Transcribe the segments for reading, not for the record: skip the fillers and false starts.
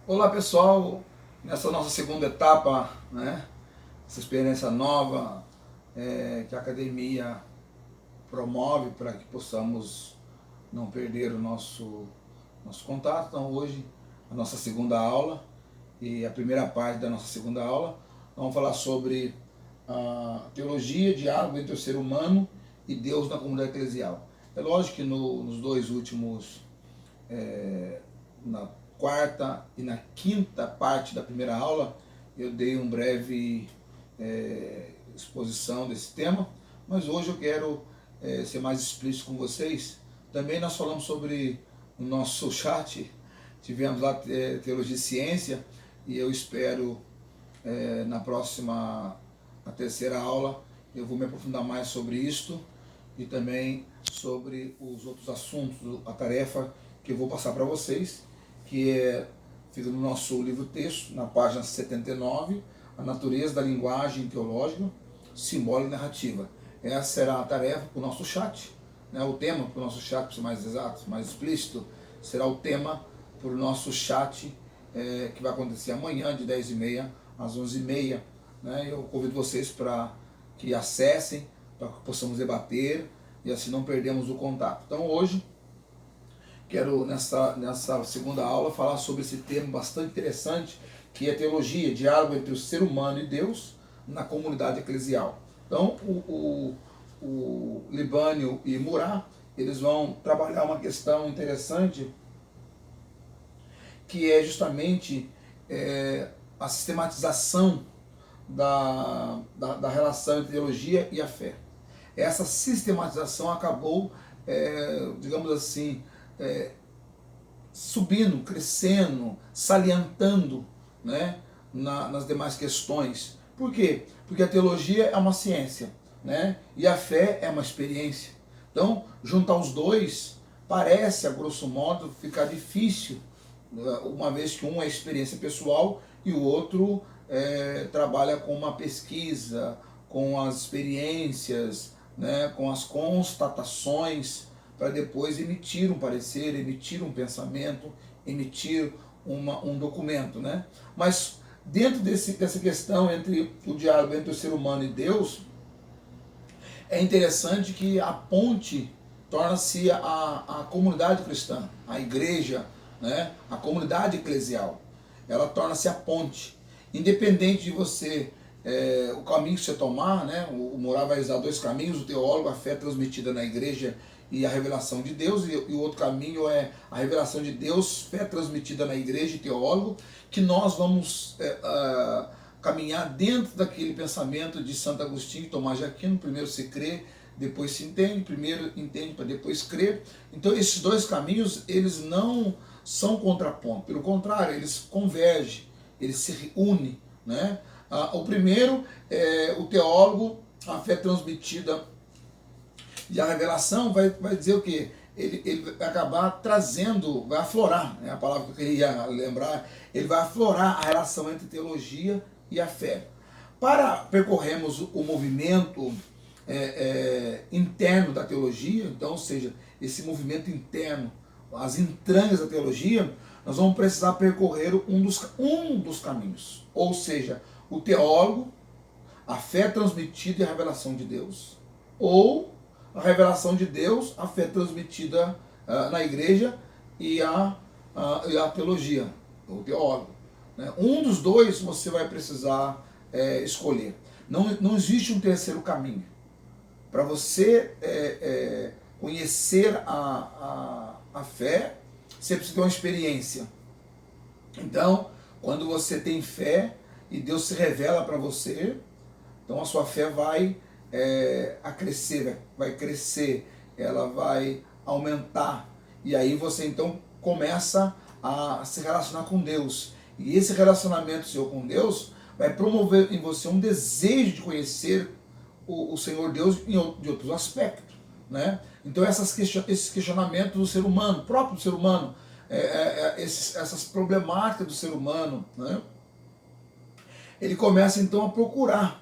Olá pessoal, nessa nossa segunda etapa, né, essa experiência nova que a academia promove para que possamos não perder o nosso contato. Então hoje a nossa segunda aula e a primeira parte da nossa segunda aula, vamos falar sobre a teologia, diálogo entre o ser humano e Deus na comunidade eclesial. É lógico que nos dois últimos na quarta e na quinta parte da primeira aula, eu dei um breve exposição desse tema, mas hoje eu quero ser mais explícito com vocês. Também nós falamos sobre o nosso chat, tivemos lá Teologia e Ciência, e eu espero na próxima, na terceira aula, eu vou me aprofundar mais sobre isto e também sobre os outros assuntos, a tarefa que eu vou passar para vocês, que é feita no nosso livro-texto, na página 79, a natureza da linguagem teológica, simbólica e narrativa. Essa será a tarefa para o nosso chat, né? O tema para o nosso chat, para ser mais exato, mais explícito, será o tema para o nosso chat que vai acontecer amanhã, de 10h30 às 11h30. Né? Eu convido vocês para que acessem, para que possamos debater e assim não perdemos o contato. Então hoje quero nessa segunda aula falar sobre esse tema bastante interessante, que é teologia, diálogo entre o ser humano e Deus na comunidade eclesial. Então o Libânio e Murat, eles vão trabalhar uma questão interessante, que é justamente a sistematização da relação entre teologia e a fé. Essa sistematização acabou, digamos assim, subindo, crescendo, salientando, né, nas demais questões. Por quê? Porque a teologia é uma ciência, né, e a fé é uma experiência. Então, juntar os dois parece, a grosso modo, ficar difícil, uma vez que um é experiência pessoal e o outro trabalha com uma pesquisa, com as experiências, né, com as constatações, para depois emitir um parecer, emitir um pensamento, emitir um documento. Né? Mas dentro dessa questão entre o diálogo entre o ser humano e Deus, é interessante que a ponte torna-se a comunidade cristã, a igreja, né? A comunidade eclesial. Ela torna-se a ponte. Independente de você, o caminho que você tomar, né? O Morar vai usar dois caminhos, o teólogo, a fé transmitida na igreja e a revelação de Deus, e o outro caminho é a revelação de Deus, fé transmitida na igreja e teólogo, que nós vamos caminhar dentro daquele pensamento de Santo Agostinho e Tomás de Aquino. Primeiro se crê, depois se entende, primeiro entende para depois crer. Então esses dois caminhos, eles não são contrapontos, pelo contrário, eles convergem, eles se unem. Né? O primeiro é o teólogo, a fé transmitida e a revelação vai dizer o quê? Ele vai acabar trazendo, vai aflorar, né? A palavra que eu queria lembrar, ele vai aflorar a relação entre teologia e a fé. Para percorrermos o movimento interno da teologia, então, ou seja, esse movimento interno, as entranhas da teologia, nós vamos precisar percorrer um dos caminhos, ou seja, o teólogo, a fé transmitida e a revelação de Deus, ou a revelação de Deus, a fé transmitida na igreja e a teologia, o teólogo. Né? Um dos dois você vai precisar escolher. Não existe um terceiro caminho. Para você conhecer a fé, você precisa ter uma experiência. Então, quando você tem fé e Deus se revela para você, então a sua fé vai vai crescer, ela vai aumentar. E aí você então começa a se relacionar com Deus. E esse relacionamento seu com Deus vai promover em você um desejo de conhecer o Senhor Deus de outros aspectos. Né? Então esses questionamentos do ser humano, próprio do ser humano, essas problemáticas do ser humano, né? Ele começa então a procurar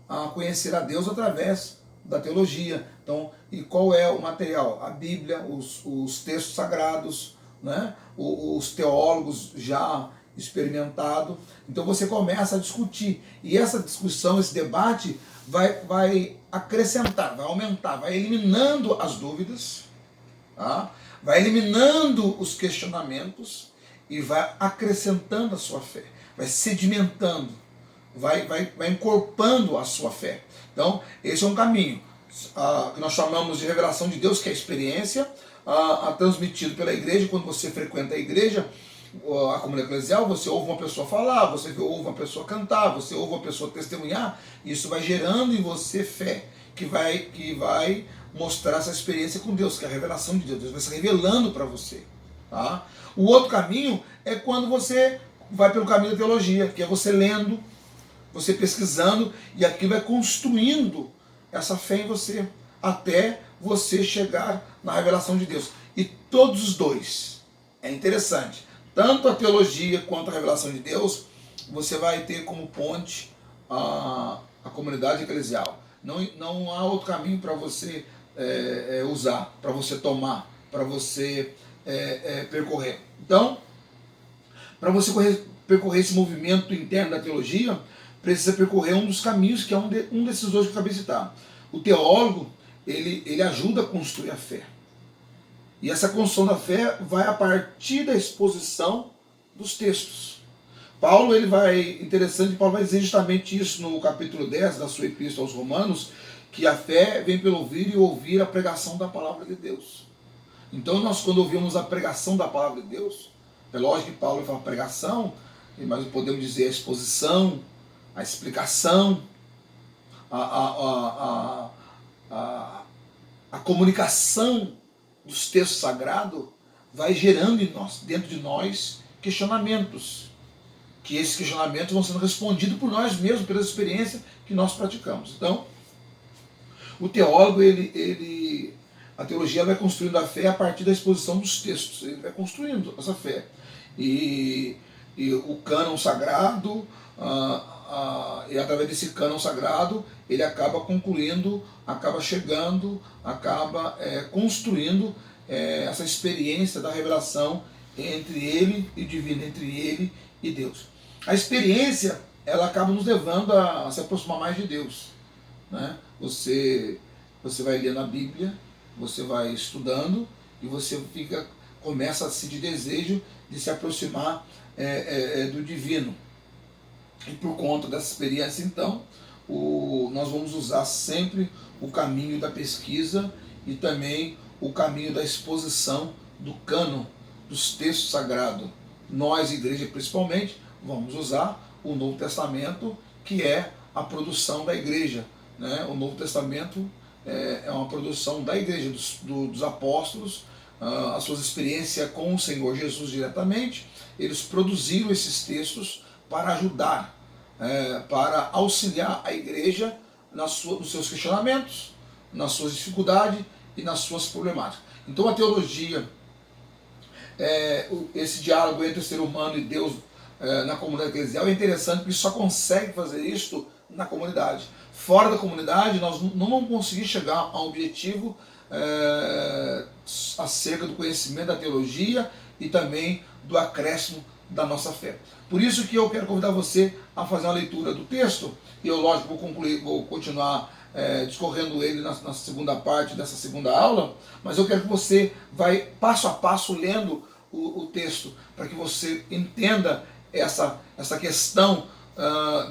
a conhecer a Deus através da teologia. Então, e qual é o material? A Bíblia, os textos sagrados, né? Os teólogos já experimentado. Então você começa a discutir. E essa discussão, esse debate, vai acrescentar, vai aumentar, vai eliminando as dúvidas, tá? Vai eliminando os questionamentos e vai acrescentando a sua fé, vai sedimentando, vai encorpando a sua fé. Então, esse é um caminho que nós chamamos de revelação de Deus, que é a experiência transmitido pela igreja. Quando você frequenta a igreja, a comunidade eclesial, você ouve uma pessoa falar, você ouve uma pessoa cantar, você ouve uma pessoa testemunhar, isso vai gerando em você fé, que vai mostrar essa experiência com Deus, que é a revelação de Deus. Deus vai se revelando para você. Tá? O outro caminho é quando você vai pelo caminho da teologia, que é você lendo, você pesquisando, e aqui vai construindo essa fé em você, até você chegar na revelação de Deus. E todos os dois, é interessante, tanto a teologia quanto a revelação de Deus, você vai ter como ponte a comunidade eclesial. Não há outro caminho para você usar, para você tomar, para você percorrer. Então, para você percorrer esse movimento interno da teologia, precisa percorrer um dos caminhos, que é um desses dois que eu acabei de citar. O teólogo, ele ajuda a construir a fé. E essa construção da fé vai a partir da exposição dos textos. Paulo vai dizer justamente isso no capítulo 10 da sua epístola aos Romanos, que a fé vem pelo ouvir e ouvir a pregação da palavra de Deus. Então nós, quando ouvimos a pregação da palavra de Deus, é lógico que Paulo fala pregação, mas podemos dizer a exposição, a explicação, a comunicação dos textos sagrados vai gerando dentro de nós, questionamentos. Que esses questionamentos vão sendo respondidos por nós mesmos, pela experiência que nós praticamos. Então, o teólogo, a teologia vai construindo a fé a partir da exposição dos textos. Ele vai construindo essa fé. E o cânon sagrado, e através desse cânon sagrado, ele acaba concluindo, acaba chegando, acaba construindo essa experiência da revelação entre ele e o divino, entre ele e Deus. A experiência, ela acaba nos levando a se aproximar mais de Deus, né? Você vai lendo a Bíblia, você vai estudando e você começa a sentir desejo de se aproximar do divino. E por conta dessa experiência, então, nós vamos usar sempre o caminho da pesquisa e também o caminho da exposição do cânon, dos textos sagrados. Nós, igreja principalmente, vamos usar o Novo Testamento, que é a produção da igreja, né? O Novo Testamento é uma produção da igreja, dos apóstolos, as suas experiências com o Senhor Jesus diretamente. Eles produziram esses textos para ajudar, para auxiliar a igreja nos seus questionamentos, nas suas dificuldades e nas suas problemáticas. Então a teologia, esse diálogo entre o ser humano e Deus na comunidade eclesial é interessante, porque só consegue fazer isso na comunidade. Fora da comunidade, nós não vamos conseguir chegar a um objetivo acerca do conhecimento da teologia e também do acréscimo da nossa fé. Por isso que eu quero convidar você a fazer uma leitura do texto, e eu, lógico, vou continuar discorrendo ele na segunda parte dessa segunda aula, mas eu quero que você vai passo a passo lendo o texto, para que você entenda essa questão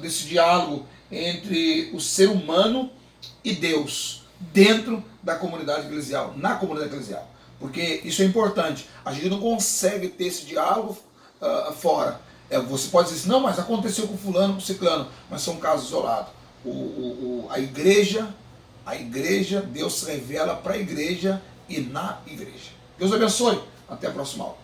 desse diálogo entre o ser humano e Deus, dentro da comunidade eclesial, na comunidade eclesial. Porque isso é importante. A gente não consegue ter esse diálogo fora. Você pode dizer assim, não, mas aconteceu com fulano, com ciclano, mas são casos isolados. A igreja, Deus se revela para a igreja e na igreja. Deus abençoe. Até a próxima aula.